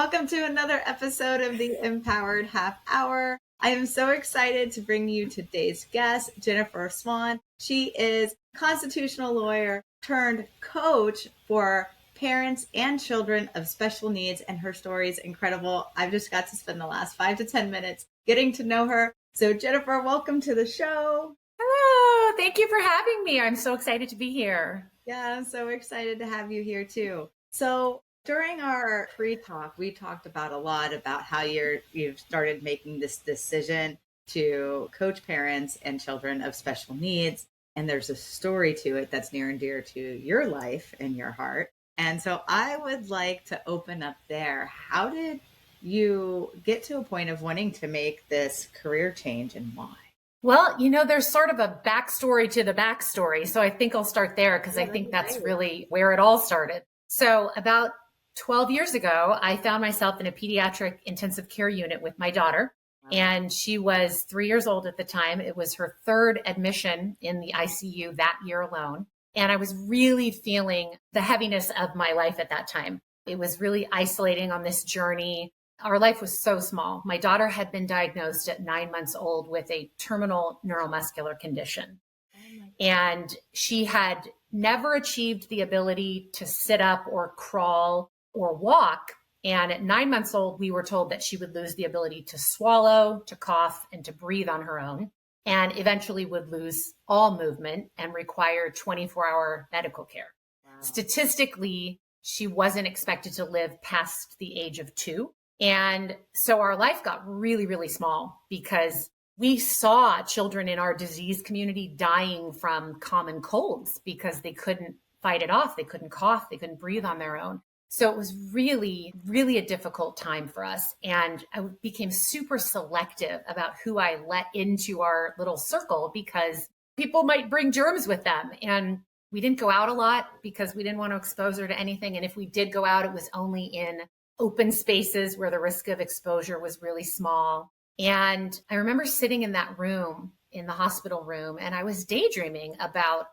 Welcome to another episode of the Empowered Half Hour. I am so excited to bring you today's guest, Jennifer Swann. She is constitutional lawyer turned coach for parents and children of special needs, and her story is incredible. I've just got to spend the last 5 to 10 minutes getting to know her. So Jennifer, welcome to the show. Hello, thank you for having me. I'm so excited to be here. Yeah, I'm so excited to have you here too. So during our pre-talk, we talked about a lot about how you've started making this decision to coach parents and children of special needs. And there's a story to it that's near and dear to your life and your heart. And so I would like to open up there. How did you get to a point of wanting to make this career change, and why? Well, there's sort of a backstory to the backstory. So I think I'll start there because I think that's really where it all started. So about 12 years ago, I found myself in a pediatric intensive care unit with my daughter. Wow. And she was 3 years old at the time. It was her third admission in the ICU that year alone. And I was really feeling the heaviness of my life at that time. It was really isolating on this journey. Our life was so small. My daughter had been diagnosed at 9 months old with a terminal neuromuscular condition. And she had never achieved the ability to sit up or crawl or walk. And at 9 months old, we were told that she would lose the ability to swallow, to cough, and to breathe on her own, and eventually would lose all movement and require 24-hour medical care. Wow. Statistically, she wasn't expected to live past the age of 2. And so our life got really, really small because we saw children in our disease community dying from common colds because they couldn't fight it off. They couldn't cough. They couldn't breathe on their own. So it was really, really a difficult time for us. And I became super selective about who I let into our little circle because people might bring germs with them. And we didn't go out a lot because we didn't want to expose her to anything. And if we did go out, it was only in open spaces where the risk of exposure was really small. And I remember sitting in that room, in the hospital room, and I was daydreaming about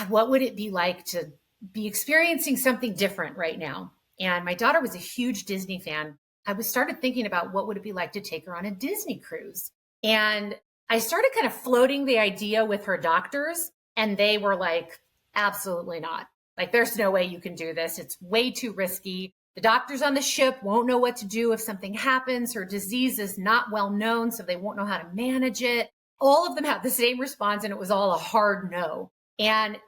what would it be like to be experiencing something different right now. And my daughter was a huge Disney fan. I started thinking about what would it be like to take her on a Disney cruise. And I started kind of floating the idea with her doctors, and they were like, absolutely not. Like, there's no way you can do this. It's way too risky. The doctors on the ship won't know what to do if something happens. Her disease is not well known, so they won't know how to manage it. All of them had the same response, and it was all a hard no.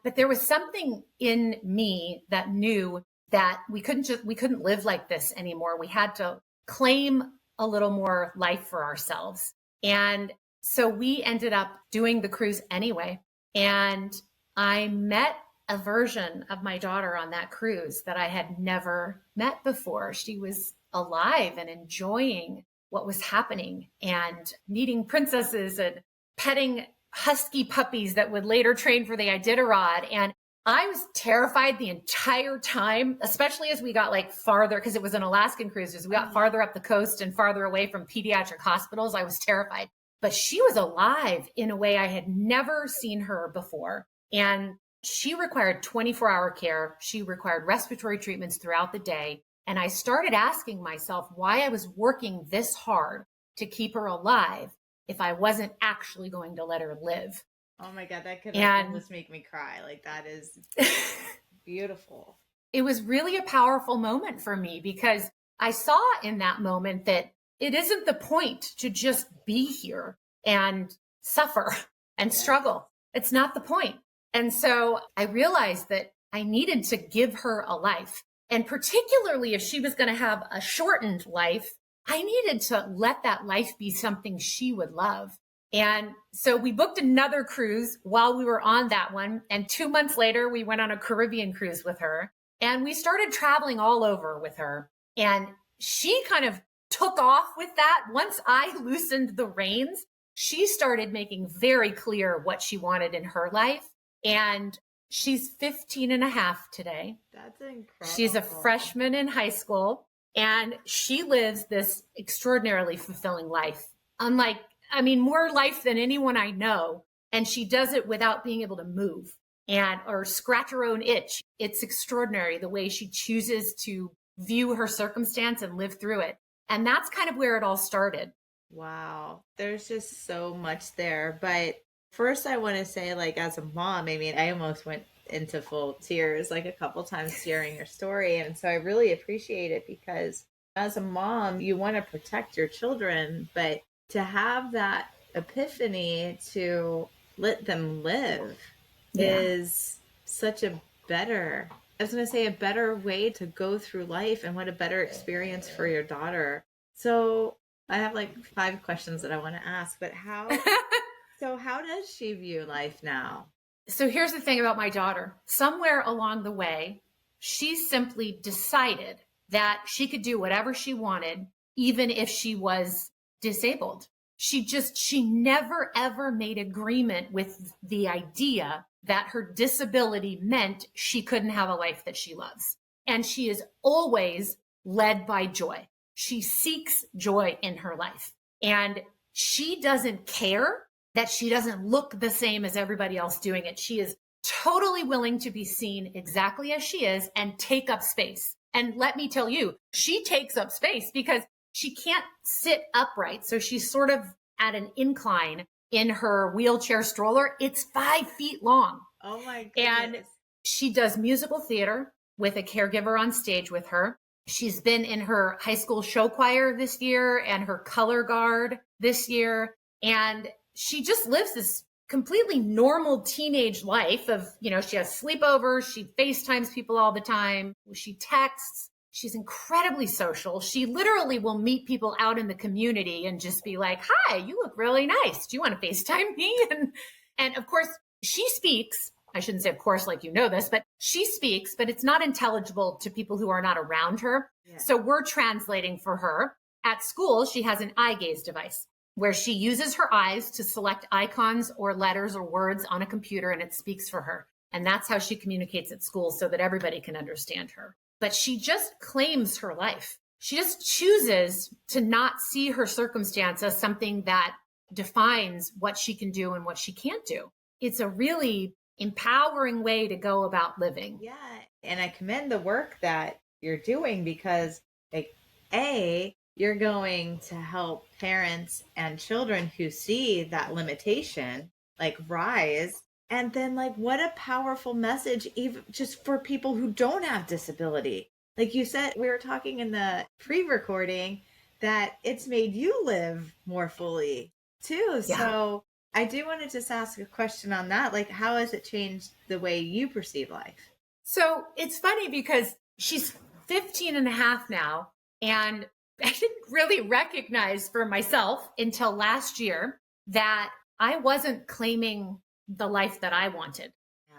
But there was something in me that knew that we couldn't live like this anymore. We had to claim a little more life for ourselves. And so we ended up doing the cruise anyway. And I met a version of my daughter on that cruise that I had never met before. She was alive and enjoying what was happening and meeting princesses and petting husky puppies that would later train for the Iditarod. And I was terrified the entire time, especially as we got farther, because it was an Alaskan cruise. As we got farther up the coast and farther away from pediatric hospitals, I was terrified. But she was alive in a way I had never seen her before. And she required 24-hour care. She required respiratory treatments throughout the day. And I started asking myself why I was working this hard to keep her alive if I wasn't actually going to let her live. Oh my God, that could almost make me cry. That is beautiful. It was really a powerful moment for me because I saw in that moment that it isn't the point to just be here and suffer and struggle. It's not the point. And so I realized that I needed to give her a life. And particularly if she was going to have a shortened life, I needed to let that life be something she would love. And so we booked another cruise while we were on that one. And 2 months later, we went on a Caribbean cruise with her. And we started traveling all over with her. And she kind of took off with that. Once I loosened the reins, she started making very clear what she wanted in her life. And she's 15 and a half today. That's incredible. She's a freshman in high school. And she lives this extraordinarily fulfilling life. More life than anyone I know. And she does it without being able to move or scratch her own itch. It's extraordinary the way she chooses to view her circumstance and live through it. And that's kind of where it all started. Wow. There's just so much there. But first, I want to say, like, as a mom, I mean, I almost went into full tears like a couple times hearing your story. And so I really appreciate it because as a mom, you want to protect your children, but to have that epiphany to let them live is such a better, I was going to say, a better way to go through life, and what a better experience for your daughter. So I have like 5 questions that I want to ask, but how does she view life now? So here's the thing about my daughter. Somewhere along the way, she simply decided that she could do whatever she wanted, even if she was disabled. She never ever made agreement with the idea that her disability meant she couldn't have a life that she loves. And she is always led by joy. She seeks joy in her life. And she doesn't care that she doesn't look the same as everybody else doing it. She is totally willing to be seen exactly as she is and take up space. And let me tell you, she takes up space because she can't sit upright. So she's sort of at an incline in her wheelchair stroller. It's 5 feet long. Oh my goodness. And she does musical theater with a caregiver on stage with her. She's been in her high school show choir this year and her color guard this year. And she just lives this completely normal teenage life of, she has sleepovers. She FaceTimes people all the time. She texts. She's incredibly social. She literally will meet people out in the community and just be like, hi, you look really nice. Do you want to FaceTime me? And of course, she speaks. I shouldn't say, of course, like this, but she speaks, but it's not intelligible to people who are not around her. Yeah. So we're translating for her. At school, she has an eye gaze device where she uses her eyes to select icons or letters or words on a computer, and it speaks for her. And that's how she communicates at school so that everybody can understand her. But she just claims her life. She just chooses to not see her circumstance as something that defines what she can do and what she can't do. It's a really empowering way to go about living. Yeah. And I commend the work that you're doing because, like, you're going to help parents and children who see that limitation, like, rise. And then, like, what a powerful message, even just for people who don't have disability. Like you said, we were talking in the pre-recording that it's made you live more fully too. Yeah. So I do want to just ask a question on that. Like, how has it changed the way you perceive life? So it's funny because she's 15 and a half now. And I didn't really recognize for myself until last year that I wasn't claiming the life that I wanted.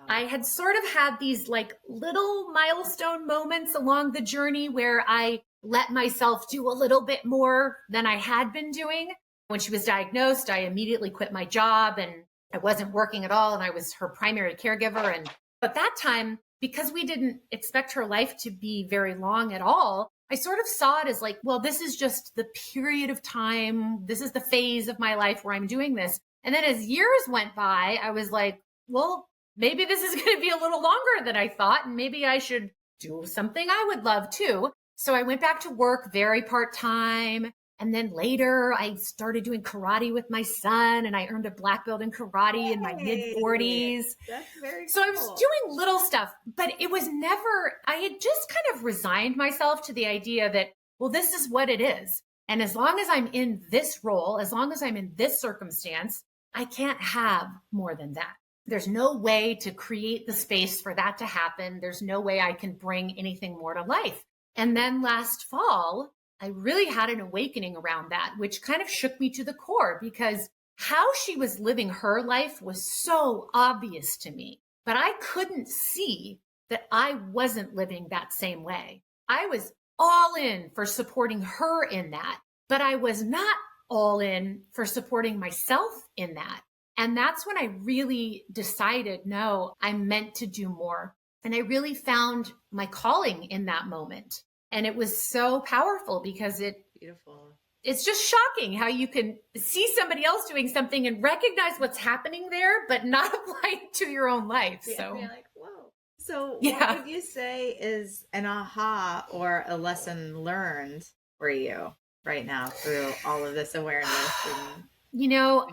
I had sort of had these like little milestone moments along the journey where I let myself do a little bit more than I had been doing. When she was diagnosed, I immediately quit my job and I wasn't working at all. And I was her primary caregiver. And at that time, because we didn't expect her life to be very long at all, I sort of saw it as like, well, this is just the period of time. This is the phase of my life where I'm doing this. And then as years went by, I was like, well, maybe this is going to be a little longer than I thought. And maybe I should do something I would love too. So I went back to work very part-time. And then later I started doing karate with my son and I earned a black belt in karate in my mid-40s. That's very cool. So I was doing little stuff, but it was never, I had just kind of resigned myself to the idea that, well, this is what it is. And as long as I'm in this role, as long as I'm in this circumstance, I can't have more than that. There's no way to create the space for that to happen. There's no way I can bring anything more to life. And then last fall, I really had an awakening around that, which kind of shook me to the core because how she was living her life was so obvious to me, but I couldn't see that I wasn't living that same way. I was all in for supporting her in that, but I was not all in for supporting myself in that. And that's when I really decided, no, I'm meant to do more. And I really found my calling in that moment. And it was so powerful because it's just shocking how you can see somebody else doing something and recognize what's happening there, but not apply it to your own life. Yeah, so you're like, whoa. So, what Yeah. would you say is an aha or a lesson learned for you right now through all of this awareness and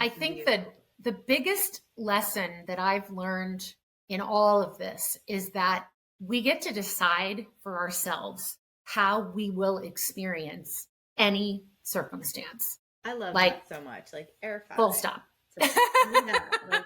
I things think you that the biggest lesson that I've learned in all of this is that we get to decide for ourselves how we will experience any circumstance. I love Like, that so much. Like air full five. stop. Yeah. Like,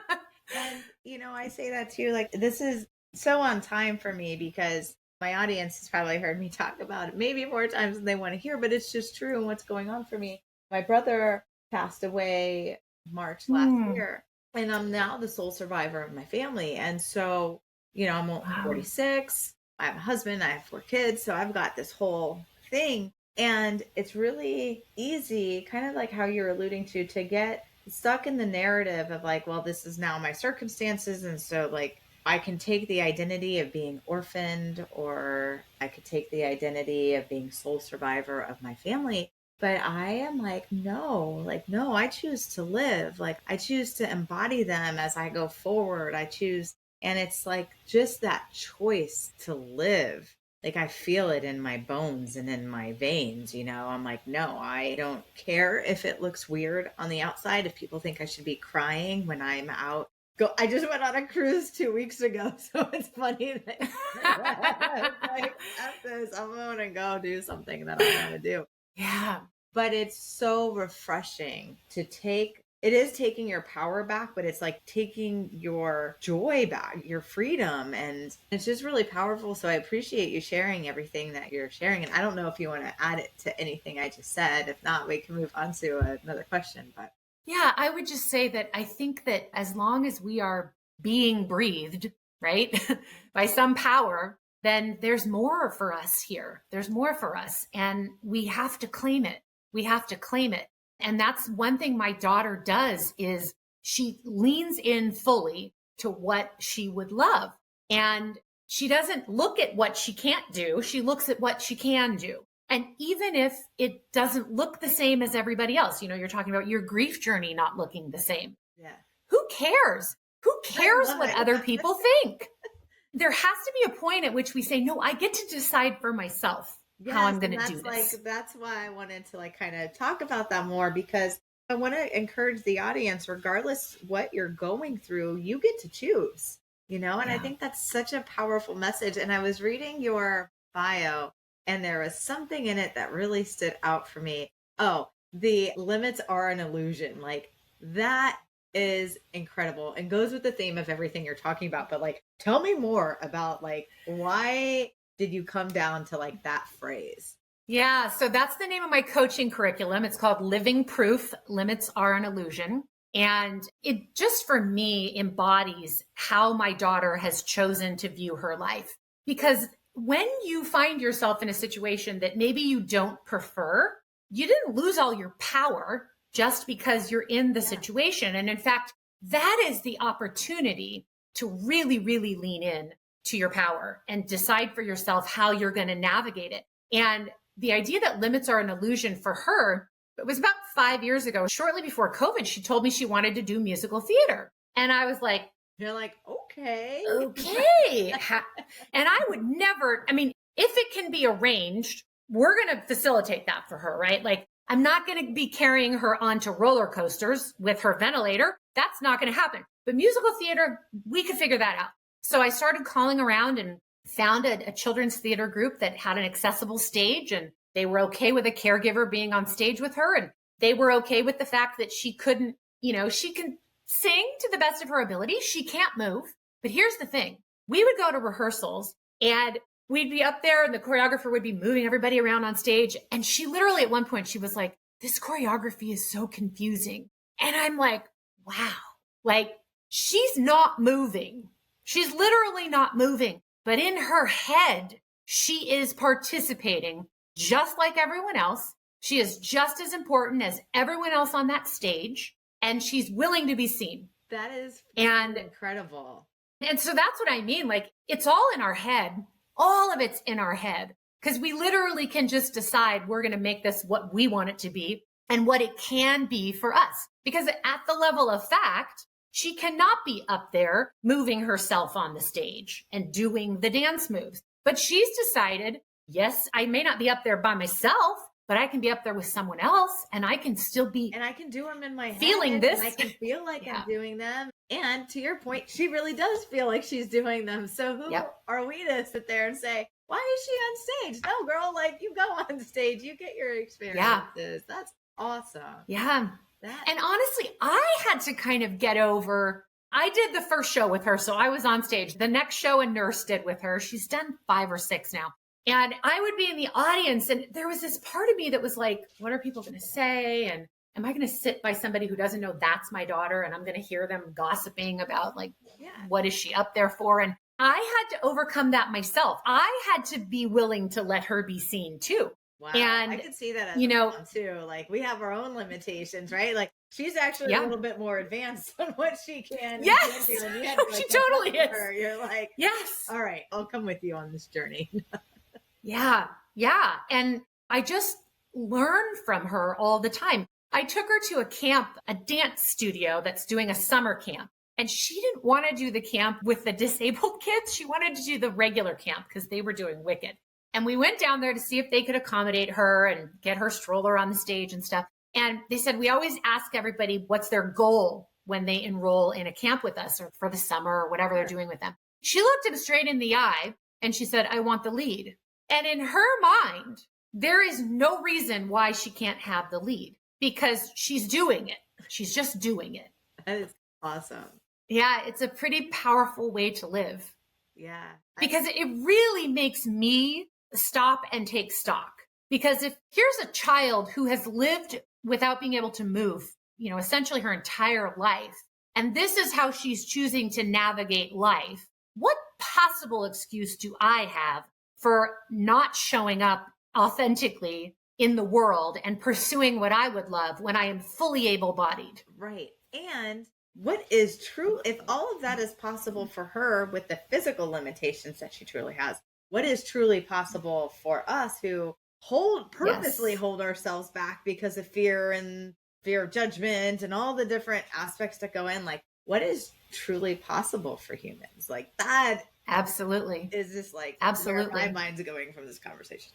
and I say that too. Like this is so on time for me because my audience has probably heard me talk about it maybe more times than they want to hear, but it's just true and what's going on for me. My brother passed away March last Hmm. year, and I'm now the sole survivor of my family. And so, I'm Wow. 46. I have a husband, I have 4 kids, so I've got this whole thing. And it's really easy, kind of like how you're alluding to get stuck in the narrative of like, well, this is now my circumstances. And so, like, I can take the identity of being orphaned, or I could take the identity of being sole survivor of my family. But I am like, no, I choose to live. Like, I choose to embody them as I go forward. I choose. And it's like just that choice to live, like I feel it in my bones and in my veins. I'm like, no, I don't care if it looks weird on the outside, if people think I should be crying when I'm out. I just went on a cruise 2 weeks ago, so it's funny that it's like, F this, I'm gonna go do something that I want to do. Yeah. But it's so refreshing to take. It is taking your power back, but it's like taking your joy back, your freedom. And it's just really powerful. So I appreciate you sharing everything that you're sharing. And I don't know if you want to add it to anything I just said. If not, we can move on to another question. But Yeah, I would just say that I think that as long as we are being breathed, right, by some power, then there's more for us here. There's more for us. And we have to claim it. We have to claim it. And that's one thing my daughter does is she leans in fully to what she would love. And she doesn't look at what she can't do. She looks at what she can do. And even if it doesn't look the same as everybody else, you're talking about your grief journey not looking the same. yeah, Who cares? Who I cares love what it. other people think? There has to be a point at which we say, no, I get to decide for myself how Yes, I'm going and to do this. that's why I wanted to like kind of talk about that more, because I want to encourage the audience, regardless what you're going through, you get to choose, and I Yeah. think that's such a powerful message. And I was reading your bio and there was something in it that really stood out for me. Oh, the limits are an illusion. Like that is incredible and goes with the theme of everything you're talking about. But like, tell me more about like why did you come down to like that phrase? Yeah. So that's the name of my coaching curriculum. It's called Living Proof Limits Are an Illusion. And it just for me embodies how my daughter has chosen to view her life. Because when you find yourself in a situation that maybe you don't prefer, you didn't lose all your power just because you're in the situation. And in fact, that is the opportunity to really, really lean in to your power and decide for yourself how you're going to navigate it. And the idea that limits are an illusion for her, it was about 5 years ago, shortly before COVID, she told me she wanted to do musical theater. And I was like, You're like, okay. okay. And I would never, I mean, if it can be arranged, we're going to facilitate that for her, right? Like, I'm not going to be carrying her onto roller coasters with her ventilator. That's not going to happen. But musical theater, we could figure that out. So I started calling around and found a children's theater group that had an accessible stage, and they were okay with a caregiver being on stage with her. And they were okay with the fact that she couldn't, she can sing to the best of her ability. She can't move. But here's the thing. We would go to rehearsals and we'd be up there and the choreographer would be moving everybody around on stage. And she literally at one point, she was like, this choreography is so confusing. And I'm like, wow, like she's not moving. She's literally not moving. But in her head, she is participating just like everyone else. She is just as important as everyone else on that stage. And she's willing to be seen. That is And incredible. And so that's what I mean. Like it's all in our head. All of it's in our head because we literally can just decide we're going to make this what we want it to be and what it can be for us. Because at the level of fact, she cannot be up there moving herself on the stage and doing the dance moves. But she's decided, yes, I may not be up there by myself, but I can be up there with someone else and I can still be. And I can do them in my feeling head, this. And I can feel like I'm doing them. And to your point, she really does feel like she's doing them. So who are we to sit there and say, why is she on stage? No, girl, like you go on stage, you get your experiences. That's awesome. Yeah. And honestly, I had to kind of get over. I did the first show with her, so I was on stage. The next show a nurse did with her. She's done 5 or 6 now. And I would be in the audience, and there was this part of me that was like, what are people going to say? And am I going to sit by somebody who doesn't know that's my daughter? And I'm going to hear them gossiping about like, what is she up there for? And I had to overcome that myself. I had to be willing to let her be seen too. Wow. And I could see that as mom too. Like we have our own limitations, right? Like she's actually a little bit more advanced on what she can. Yes. And do. And she totally is. Her. You're like, yes. All right, I'll come with you on this journey. Yeah. And I just learn from her all the time. I took her to a camp, a dance studio that's doing a summer camp. And she didn't want to do the camp with the disabled kids. She wanted to do the regular camp because they were doing Wicked. And we went down there to see if they could accommodate her and get her stroller on the stage and stuff. And they said, we always ask everybody what's their goal when they enroll in a camp with us or for the summer or whatever they're doing with them. She looked him straight in the eye and she said, I want the lead. And in her mind, there is no reason why she can't have the lead because she's doing it. She's just doing it. That is awesome. Yeah, it's a pretty powerful way to live. Yeah. Because it really makes me stop and take stock. Because if here's a child who has lived without being able to move, essentially her entire life, and this is how she's choosing to navigate life, what possible excuse do I have for not showing up authentically in the world and pursuing what I would love when I am fully able-bodied? Right. And what is true, if all of that is possible for her with the physical limitations that she truly has, what is truly possible for us who purposely hold ourselves back because of fear of judgment and all the different aspects that go in? Like, what is truly possible for humans? Like that. Absolutely. Is this like absolutely where my mind's going from this conversation?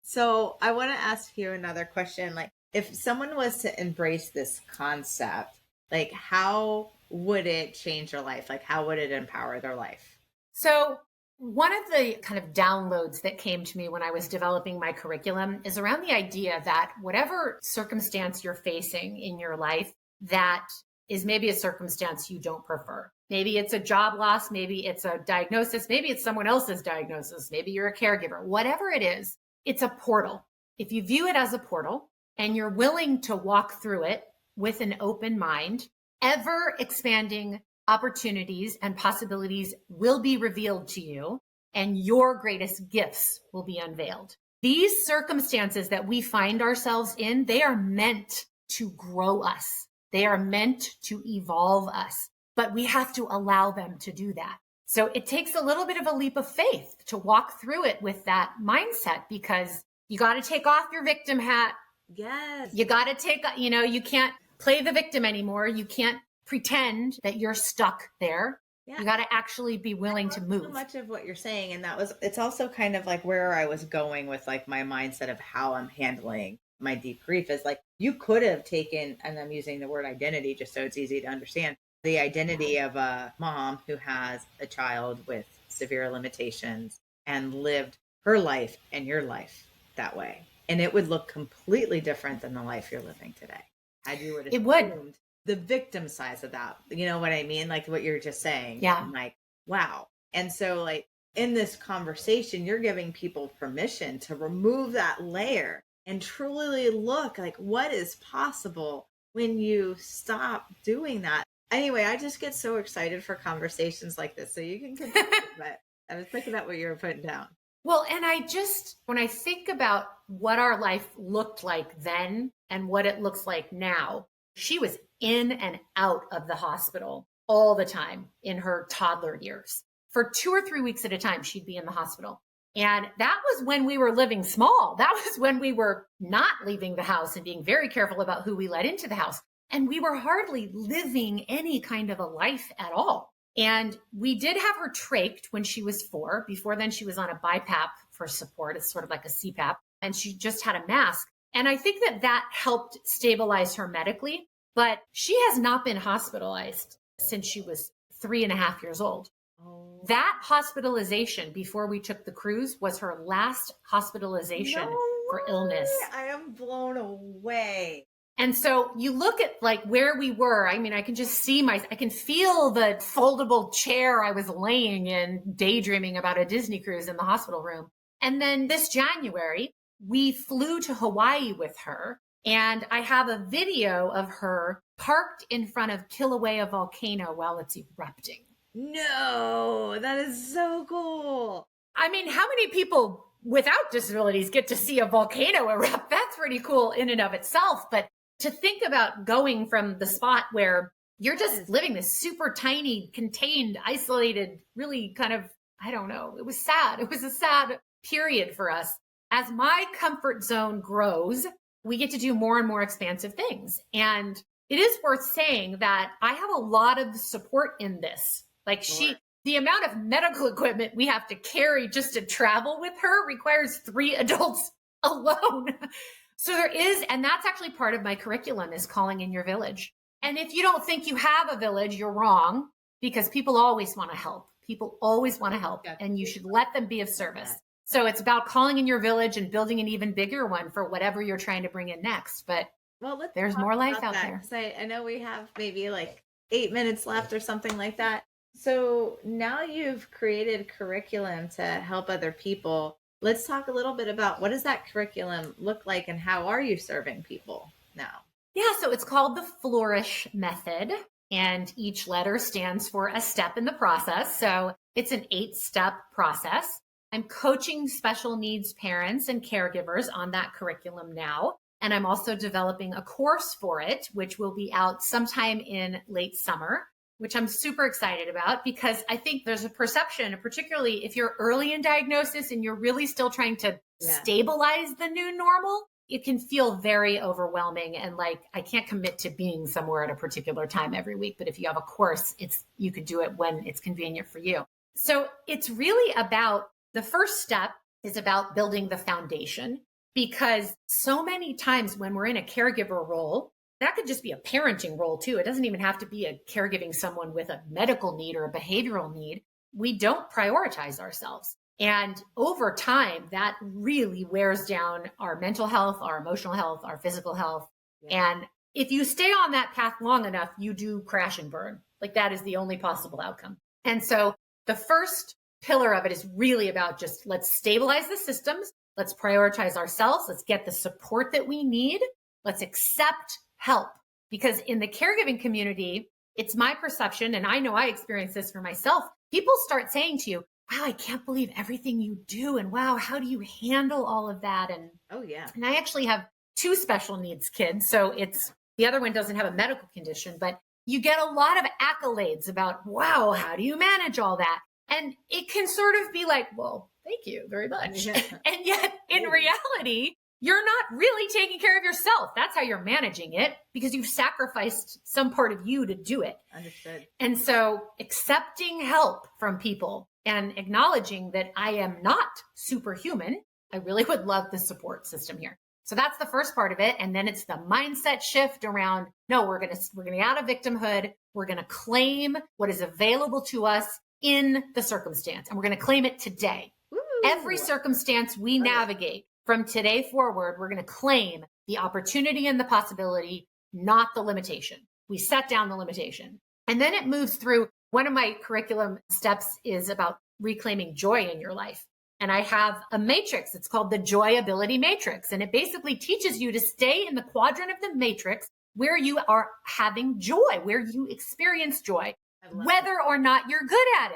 So I want to ask you another question. Like, if someone was to embrace this concept, like how would it change their life? Like, how would it empower their life? So one of the kind of downloads that came to me when I was developing my curriculum is around the idea that whatever circumstance you're facing in your life, that is maybe a circumstance you don't prefer. Maybe it's a job loss. Maybe it's a diagnosis. Maybe it's someone else's diagnosis. Maybe you're a caregiver. Whatever it is, it's a portal. If you view it as a portal and you're willing to walk through it with an open mind, ever expanding opportunities and possibilities will be revealed to you and your greatest gifts will be unveiled. These circumstances that we find ourselves in, they are meant to grow us. They are meant to evolve us, but we have to allow them to do that. So it takes a little bit of a leap of faith to walk through it with that mindset, because you got to take off your victim hat. Yes. You got to take, you can't play the victim anymore. You can't pretend that you're stuck there. Yeah. You got to actually be willing to move. So much of what you're saying. And it's also kind of like where I was going with like my mindset of how I'm handling my deep grief is like, you could have taken, and I'm using the word identity just so it's easy to understand, the identity of a mom who has a child with severe limitations and lived her life and your life that way. And it would look completely different than the life you're living today. Had you would assumed the victim size of that. You know what I mean? Like what you're just saying. Yeah. I'm like, wow. And so like in this conversation, you're giving people permission to remove that layer and truly look like what is possible when you stop doing that. Anyway, I just get so excited for conversations like this. So you can continue, but I was thinking about what you were putting down. Well, and when I think about what our life looked like then and what it looks like now, she was in and out of the hospital all the time in her toddler years. For 2 or 3 weeks at a time, she'd be in the hospital. And that was when we were living small. That was when we were not leaving the house and being very careful about who we let into the house. And we were hardly living any kind of a life at all. And we did have her trached when she was 4. Before then, she was on a BiPAP for support. It's sort of like a CPAP. And she just had a mask. And I think that helped stabilize her medically. But she has not been hospitalized since she was 3.5 years old. Oh. That hospitalization before we took the cruise was her last hospitalization for illness. I am blown away. And so you look at like where we were. I mean, I can just see I can feel the foldable chair I was laying in, daydreaming about a Disney cruise in the hospital room. And then this January, we flew to Hawaii with her. And I have a video of her parked in front of Kilauea volcano while it's erupting. No, that is so cool. I mean, how many people without disabilities get to see a volcano erupt? That's pretty cool in and of itself. But to think about going from the spot where you're just living this super tiny, contained, isolated, really kind of, I don't know, it was sad. It was a sad period for us. As my comfort zone grows, we get to do more and more expansive things. And it is worth saying that I have a lot of support in this. Like the amount of medical equipment we have to carry just to travel with her requires 3 adults alone. So there is, and that's actually part of my curriculum, is calling in your village. And if you don't think you have a village, you're wrong, because people always want to help. People always want to help, and you should let them be of service. So it's about calling in your village and building an even bigger one for whatever you're trying to bring in next. But there's more life out there. I know we have maybe like 8 minutes left or something like that. So now you've created curriculum to help other people. Let's talk a little bit about what does that curriculum look like and how are you serving people now? Yeah, so it's called the Flourish method, and each letter stands for a step in the process. So it's an 8-step process. I'm coaching special needs parents and caregivers on that curriculum now. And I'm also developing a course for it, which will be out sometime in late summer, which I'm super excited about, because I think there's a perception, particularly if you're early in diagnosis and you're really still trying to stabilize the new normal, it can feel very overwhelming. And like, I can't commit to being somewhere at a particular time every week. But if you have a course, you could do it when it's convenient for you. So it's really about, the first step is about building the foundation, because so many times when we're in a caregiver role, that could just be a parenting role too. It doesn't even have to be a caregiving someone with a medical need or a behavioral need. We don't prioritize ourselves. And over time, that really wears down our mental health, our emotional health, our physical health. Yeah. And if you stay on that path long enough, you do crash and burn. Like, that is the only possible outcome. And so the first pillar of it is really about just, let's stabilize the systems. Let's prioritize ourselves. Let's get the support that we need. Let's accept help. Because in the caregiving community, it's my perception, and I know I experience this for myself, people start saying to you, wow, I can't believe everything you do. And wow, how do you handle all of that? And oh yeah. And I actually have 2 special needs kids. So the other one doesn't have a medical condition, but you get a lot of accolades about, wow, how do you manage all that? And it can sort of be like, well, thank you very much. Yeah. And yet in reality, you're not really taking care of yourself. That's how you're managing it, because you've sacrificed some part of you to do it. Understood. And so accepting help from people and acknowledging that I am not superhuman, I really would love the support system here. So that's the first part of it. And then it's the mindset shift around, no, we're going to get out of victimhood. We're going to claim what is available to us in the circumstance. And we're going to claim it today. Ooh. Every circumstance we navigate from today forward, we're going to claim the opportunity and the possibility, not the limitation. We set down the limitation. And then it moves through. One of my curriculum steps is about reclaiming joy in your life. And I have a matrix. It's called the Joy Ability Matrix. And it basically teaches you to stay in the quadrant of the matrix where you are having joy, where you experience joy, whether or not you're good at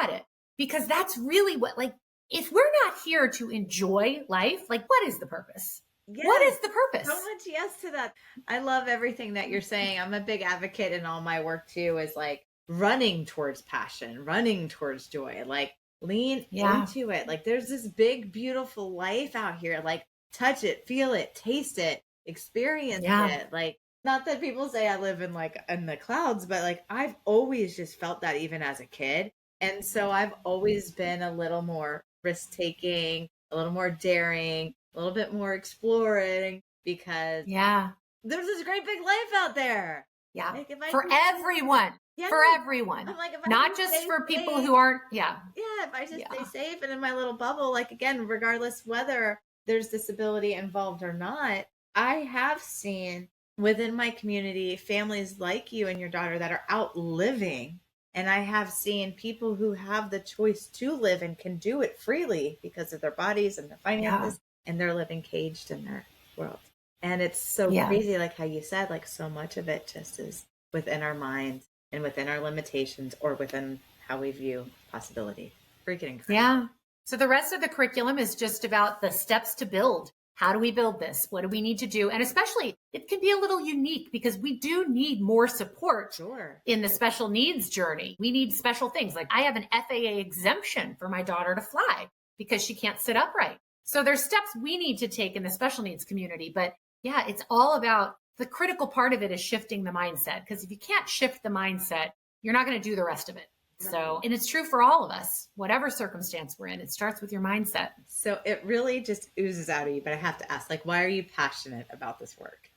it. Because that's really what, like, if we're not here to enjoy life, like, what is the purpose? Yes, what is the purpose? So much yes to that. I love everything that you're saying. I'm a big advocate in all my work too, is like running towards passion, running towards joy, like lean into it. Like, there's this big, beautiful life out here. Like, touch it, feel it, taste it, experience it. Like, Not that people say I live in like in the clouds, but like I've always just felt that even as a kid. And so I've always been a little more risk taking, a little more daring, a little bit more exploring because Yeah. there's this great big life out there. Yeah. Like if I For just, everyone. yeah, For everyone. I'm like, if I Not just just stay for people safe, who aren't, yeah. yeah, if I just stay Yeah. safe and in my little bubble, like again, regardless whether there's disability involved or not, I have seen within my community families like you and your daughter that are out living. And I have seen people who have the choice to live and can do it freely because of their bodies and their Yeah. finances, and they're living caged in their world. And it's so Yeah. crazy, like how you said, like so much of it just is within our minds and within our limitations or within how we view possibility. Freaking incredible. Yeah. So the rest of the curriculum is just about the steps to build. How do we build this? What do we need to do? And especially, it can be a little unique because we do need more support Sure. in the special needs journey. We need special things. Like I have an FAA exemption for my daughter to fly because she can't sit upright. So there's steps we need to take in the special needs community. But yeah, it's all about the critical part of it is shifting the mindset. Because if you can't shift the mindset, you're not going to do the rest of it. So, and it's true for all of us, whatever circumstance we're in, it starts with your mindset. So it really just oozes out of you, but I have to ask, like, why are you passionate about this work?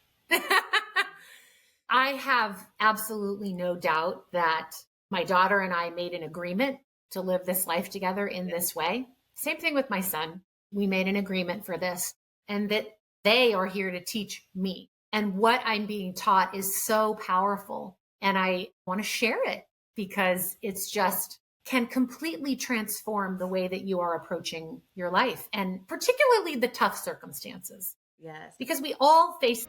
I have absolutely no doubt that my daughter and I made an agreement to live this life together in this way. Same thing with my son. We made an agreement for this, and that they are here to teach me. And what I'm being taught is so powerful. And I want to share it because it's just can completely transform the way that you are approaching your life and particularly the tough circumstances. Yes. Because we all face